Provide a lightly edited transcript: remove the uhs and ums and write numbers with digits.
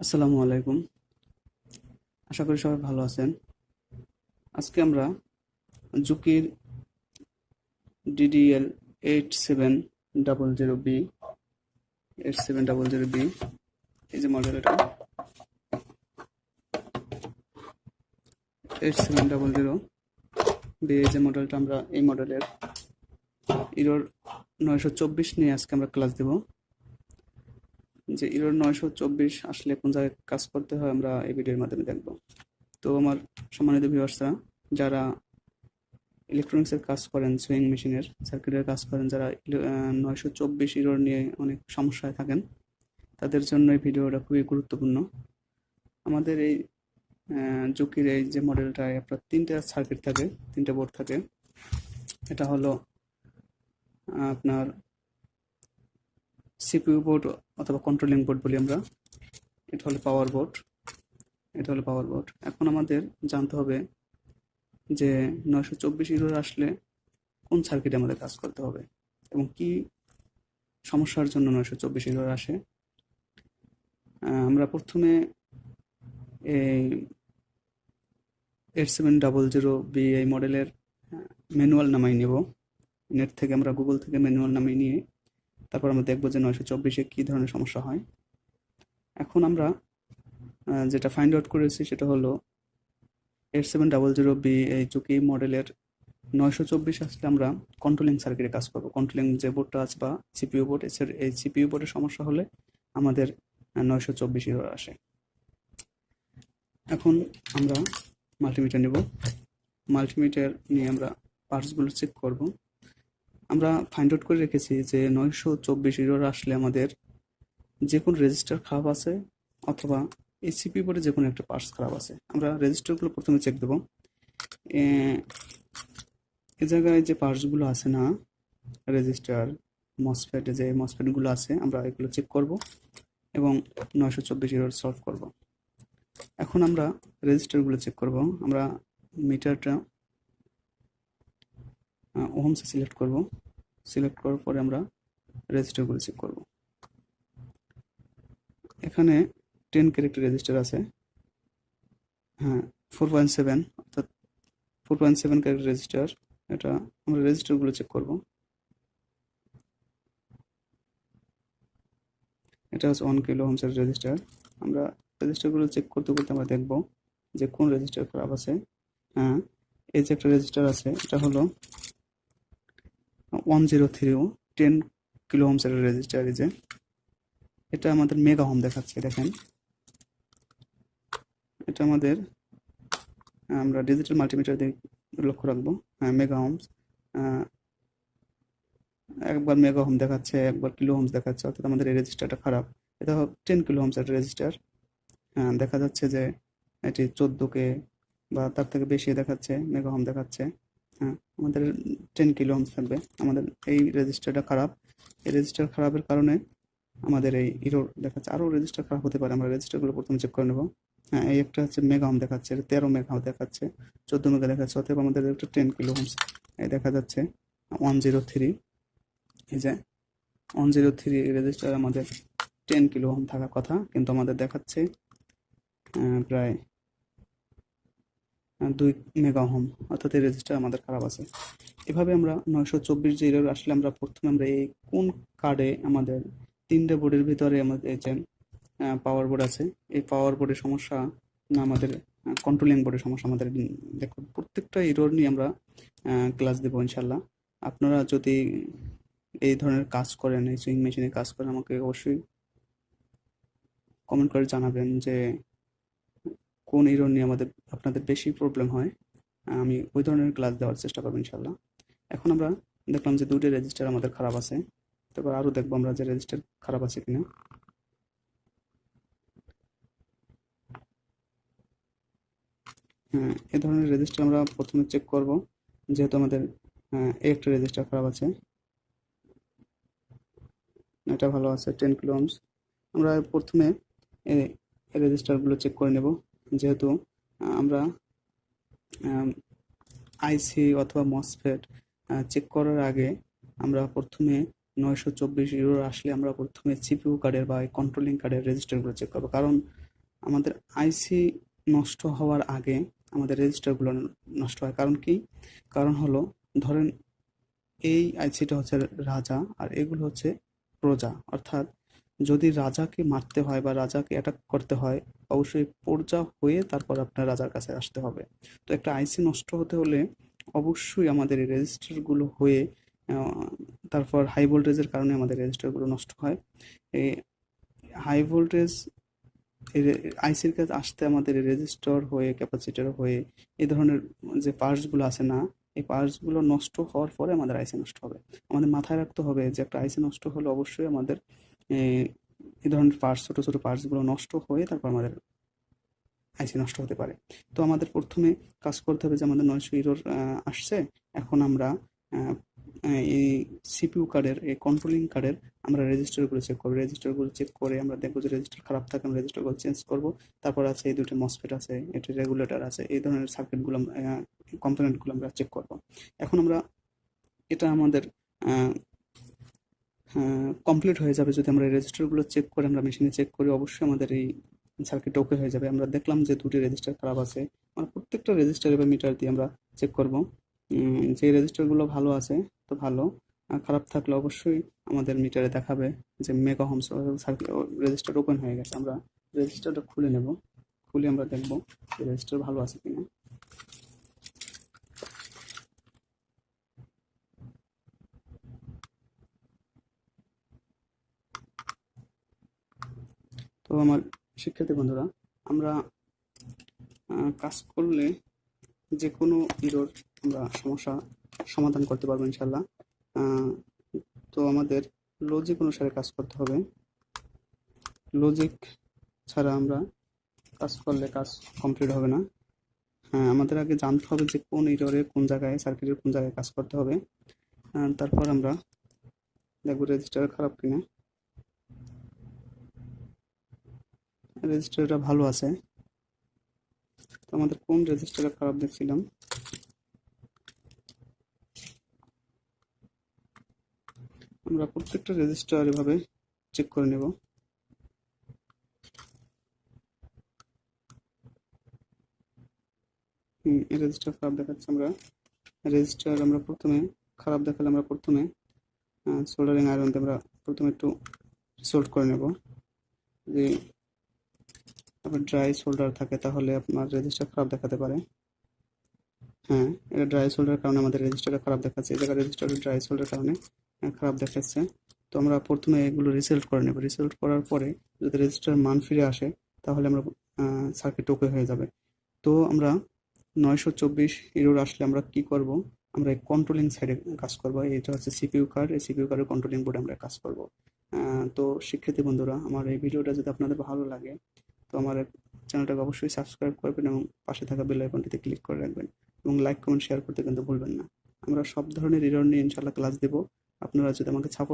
আসসালামু আলাইকুম। আশা করি সবাই ভালো আছেন। আজকে আমরা জুকির ডিডিএল 8700B 8700B এই যে মডেল, এটা 8700B এই যে মডেলটা, আমরা এই মডেলের ইরোর 924 নিয়ে আজকে আমরা ক্লাস দেব। যে ইরোর 924 আসলে কোন জায়গায় কাজ করতে হয় আমরা এই ভিডিওর মাধ্যমে দেখব। তো আমার সম্মানিত ভিউয়ার্সরা, যারা ইলেকট্রনিক্সের কাজ করেন, সুইং মেশিনের সার্কিটের কাজ করেন, যারা 924 ইরোর নিয়ে অনেক সমস্যায় থাকেন, তাদের জন্য এই ভিডিওটা খুবই গুরুত্বপূর্ণ। আমাদের এই জুকির এই যে মডেলটায় আপনার তিনটা সার্কিট থাকে, তিনটা বোর্ড থাকে। এটা হলো আপনার সিপিইউ বোর্ড অথবা কন্ট্রোলিং বোর্ড বলি আমরা। এটা হলো পাওয়ার বোর্ড, এটা হলো পাওয়ার বোর্ড। এখন আমাদের জানতে হবে যে 924 ইরোর আসলে কোন সার্কিটে আমাদের কাজ করতে হবে এবং কি সমস্যার জন্য 924 ইরোর আসে। আমরা প্রথমে এই 8700B এই মডেলের ম্যানুয়াল নামাই নেব। নেট থেকে আমরা গুগল থেকে ম্যানুয়াল নামিয়ে নিয়ে তারপর আমরা দেখব যে 924-এ কী ধরনের সমস্যা হয়। এখন আমরা যেটা ফাইন্ড আউট করেছি সেটা হলো 8700B এই জুকি মডেলের 924 আসলে আমরা কন্ট্রোলিং সার্কিটে কাজ করব। কন্ট্রোলিং যে বোর্ডটা আছে বা সিপিইউ বোর্ড, এই সিপিইউ বোর্ডের সমস্যা হলে আমাদের 924 ইরোর আসে। এখন আমরা মাল্টিমিটার নেব। মাল্টিমিটার নিয়ে আমরা পার্টসগুলো চেক করব। আমরা ফাইন্ড আউট করে রেখেছি যে 924 ইরোর আসলে আমাদের যে কোনো রেজিস্টার খারাপ আছে অথবা এই সিপিইউ বোর্ডে যে কোনো একটা পার্টস খারাপ আছে। আমরা রেজিস্টারগুলো প্রথমে চেক দেব। এ জায়গায় যে পার্টসগুলো আছে না, রেজিস্টার, মসফেট, যে মসফেটগুলো আছে আমরা এগুলো চেক করব এবং 924 ইরোর সলভ করব। এখন আমরা রেজিস্টারগুলো চেক করব। আমরা মিটারটা ওহমসে সিলেক্ট করব। সিলেক্ট করার পরে আমরা রেজিস্টারগুলো চেক করব। এখানে 10 ক্যারেক্টার রেজিস্টার আছে, হ্যাঁ 4.7, অর্থাৎ 4.7 ক্যারেক্টার রেজিস্টার। এটা আমরা রেজিস্টারগুলো চেক করব। এটা হচ্ছে 1 কিলো ওহমসের রেজিস্টার। আমরা রেজিস্টারগুলো চেক করতে করতে আমরা দেখব যে কোন রেজিস্টার খারাপ আছে। হ্যাঁ, এই যে একটা রেজিস্টার আছে, এটা হলো 103 10 কিলো ওহমসের রেজিস্টার। এই যে এটা আমাদের মেগা ওহম দেখাচ্ছে, দেখেন এটা আমাদের, আমরা ডিজিটাল মাল্টিমিটার দিয়ে লক্ষ্য রাখবো। হ্যাঁ, মেগা ওহমস, একবার মেগা ওহম দেখাচ্ছে, একবার কিলো ওহমস দেখাচ্ছে, অর্থাৎ আমাদের এই রেজিস্টারটা খারাপ। এটা 10 কিলো ওহমসের রেজিস্টার। হ্যাঁ, দেখা যাচ্ছে যে এটি 14K বা তার থেকে বেশি দেখাচ্ছে, মেগা ওহম দেখাচ্ছে। হ্যাঁ, আমাদের 10 কিলো ওহমস থাকবে। আমাদের এই রেজিস্টারটা খারাপ। এই রেজিস্টার খারাপের কারণে আমাদের এই ইরোর দেখাচ্ছে। আরও রেজিস্টার খারাপ হতে পারে, আমরা রেজিস্টারগুলো প্রথমে চেক করে নেব। হ্যাঁ, এই একটা হচ্ছে মেগা ওহম দেখাচ্ছে, এটা 13 মেগা ওহম দেখাচ্ছে, 14 মেগা দেখাচ্ছে, অতএব আমাদের একটা 10 কিলো ওহমস এই দেখা যাচ্ছে। 103, এই যে 103 রেজিস্টার আমাদের 10 কিলো ওহম থাকার কথা, কিন্তু আমাদের দেখাচ্ছে প্রায় 2 মেগা ওহম, অর্থাৎ এই রেজিস্টার আমাদের খারাপ আছে। এভাবে আমরা 924 যে এরর আসলে আমরা প্রথমে আমরা এই কোন কার্ডে আমাদের তিনটে বোর্ডের ভিতরে আমাদের এই যে পাওয়ার বোর্ড আছে, এই পাওয়ার বোর্ডের সমস্যা না আমাদের কন্ট্রোলিং বোর্ডের সমস্যা, আমাদের দেখুন প্রত্যেকটা এরর নিয়ে আমরা ক্লাস দেবো ইনশাল্লাহ। আপনারা যদি এই ধরনের কাজ করেন, এই সুইং মেশিনে কাজ করেন, আমাকে অবশ্যই কমেন্ট করে জানাবেন যে কোন এরর নিয়ে আপনাদের বেশি প্রবলেম হয়। আমি ওই ধরনের ক্লাস দেওয়ার চেষ্টা করবো ইনশাল্লাহ। এখন আমরা দেখলাম যে দুটো রেজিস্টার আমাদের খারাপ আছে, তারপর আরও দেখবো আমরা যে রেজিস্টার খারাপ আছে কিনা। হ্যাঁ, এ ধরনের রেজিস্টার আমরা প্রথমে চেক করব, যেহেতু আমাদের এই একটা রেজিস্টার খারাপ আছে, এটা ভালো আছে 10 কিলো ওহমস। আমরা প্রথমে এই রেজিস্টারগুলো চেক করে নেব, যেহেতু আমরা আইসি অথবা মসফেট চেক করার আগে আমরা প্রথমে 924 ইরোর আসলে আমরা প্রথমে সিপিইউ কার্ডের বা কন্ট্রোলিং কার্ডের রেজিস্টারগুলো চেক করবো। কারণ আমাদের আইসি নষ্ট হওয়ার আগে আমাদের রেজিস্টারগুলো নষ্ট হয়। কারণ কি? কারণ হলো, ধরেন এই আইসিটা হচ্ছে রাজা আর এগুলো হচ্ছে প্রজা। অর্থাৎ যদি রাজাকে মারতে হয় বা রাজাকে অ্যাটাক করতে হয়, অবশ্যই প্রজা হয়ে তারপর আপনার রাজার কাছে আসতে হবে। তো একটা আইসি নষ্ট হতে হলে অবশ্যই আমাদের এই রেজিস্টারগুলো হয়ে আহ, তারপর হাই ভোল্টেজের কারণে আমাদের রেজিস্টারগুলো নষ্ট হয়। এই হাই ভোল্টেজ আইসির কাছে আসতে আমাদের রেজিস্টর হয়ে, ক্যাপাসিটর হয়ে, এই ধরনের যে পার্টসগুলো আছে না, এই পার্টসগুলো নষ্ট হওয়ার পরে আমাদের আইসি নষ্ট হবে। আমাদের মাথায় রাখতে হবে যে একটা আইসি নষ্ট হলে অবশ্যই আমাদের এই এই ধরনের পার্টস, ছোটো ছোটো পার্টসগুলো নষ্ট হয়ে তারপর আমাদের আইসি নষ্ট হতে পারে। তো আমাদের প্রথমে কাজ করতে হবে যে আমাদের 900 ইরোর আসছে। এখন আমরা আহ, এই সিপিইউ কার্ডের, এই কন্ট্রোলিং কার্ডের আমরা রেজিস্টারগুলো চেক করবো। রেজিস্টারগুলো চেক করে আমরা দেখবো যে রেজিস্টার খারাপ থাকে, আমরা রেজিস্টারগুলো চেঞ্জ করবো। তারপর আছে এই দুটো মসফেট আছে, এটি রেগুলেটর আছে, এই ধরনের সার্কিটগুলো কম্পোনেন্টগুলো আমরা চেক করবো। এখন আমরা এটা আমাদের কমপ্লিট হয়ে যাবে যদি আমরা রেজিস্টারগুলো চেক করে, আমরা মেশিনে চেক করি, অবশ্যই আমাদের এই সার্কিট ওকে হয়ে যাবে। আমরা দেখলাম যে দুটি রেজিস্টার খারাপ আছে, আমরা প্রত্যেকটা রেজিস্টার এবার মিটার দিয়ে আমরা চেক করব। যে রেজিস্টারগুলো ভালো আছে তো ভালো, আর খারাপ থাকলে অবশ্যই আমাদের মিটারে দেখাবে যে mega homes circuit register open হয়ে গেছে। আমরা রেজিস্টারটা খুলে নেব, খুলে আমরা দেখব যে রেজিস্টার ভালো আছে কিনা। তো আমার শিক্ষার্থী বন্ধুরা, আমরা কাজ করলে যে কোনো ইরোর আমরা সমস্যা সমাধান করতে পারবো ইনশাল্লাহ। আহ, তো আমাদের লজিক অনুসারে কাজ করতে হবে। লজিক ছাড়া আমরা কাজ করলে কাজ কমপ্লিট হবে না। হ্যাঁ, আমাদের আগে জানতে হবে যে কোন ইরোরে কোন জায়গায়, সার্কিটের কোন জায়গায় কাজ করতে হবে। তারপর আমরা দেখবো রেজিস্টার খারাপ কিনা। রেজিস্টারটা ভালো আছে। তো আমাদের কোন রেজিস্টারটা খারাপ দেখছিলাম, আমরা প্রত্যেকটা রেজিস্টার এভাবে চেক করে নেব। এই রেজিস্টার খারাপ দেখাচ্ছে। আমরা প্রথমে খারাপ দেখালে আমরা প্রথমে সোল্ডারিং আয়রন দিয়ে আমরা প্রথমে একটু সোল্ড করে নেব। যদি আপনার ড্রাই সোল্ডার থাকে তাহলে আপনার রেজিস্টার খারাপ দেখাতে পারে। হ্যাঁ, এটা ড্রাই সোল্ডারের কারণে আমাদের রেজিস্টারটা খারাপ দেখাচ্ছে। এই জায়গায় রেজিস্টারের ড্রাই সোল্ডারের কারণে খারাপ দেখাচ্ছে। তো আমরা প্রথমে এগুলো রিসেট করে নেব। রিসেট করার পরে যদি রেজিস্টার মান ফিরে আসে তাহলে আমরা সার্কিট ওকে হয়ে যাবে। তো আমরা 924 ইরোর আসলে আমরা কি করব, আমরা এই কন্ট্রোলিং সাইডে কাজ করব। এটা হচ্ছে সিপিইউ কার্ড, এই সিপিইউ কার্ডের কন্ট্রোলিং বোর্ডে আমরা কাজ করব। তো শিক্ষার্থী বন্ধুরা, আমার এই ভিডিওটা যদি আপনাদের ভালো লাগে তো আমার চ্যানেলটাকে অবশ্যই সাবস্ক্রাইব করবেন এবং পাশে থাকা বেল আইকনটিতে ক্লিক করে রাখবেন এবং লাইক কমেন্ট শেয়ার করতে কিন্তু ভুলবেন না। আমরা সব ধরনের ইরর নিয়ে ইনশাল্লাহ ক্লাস দেব। আপনারা যদি আমাকে সাপোর্ট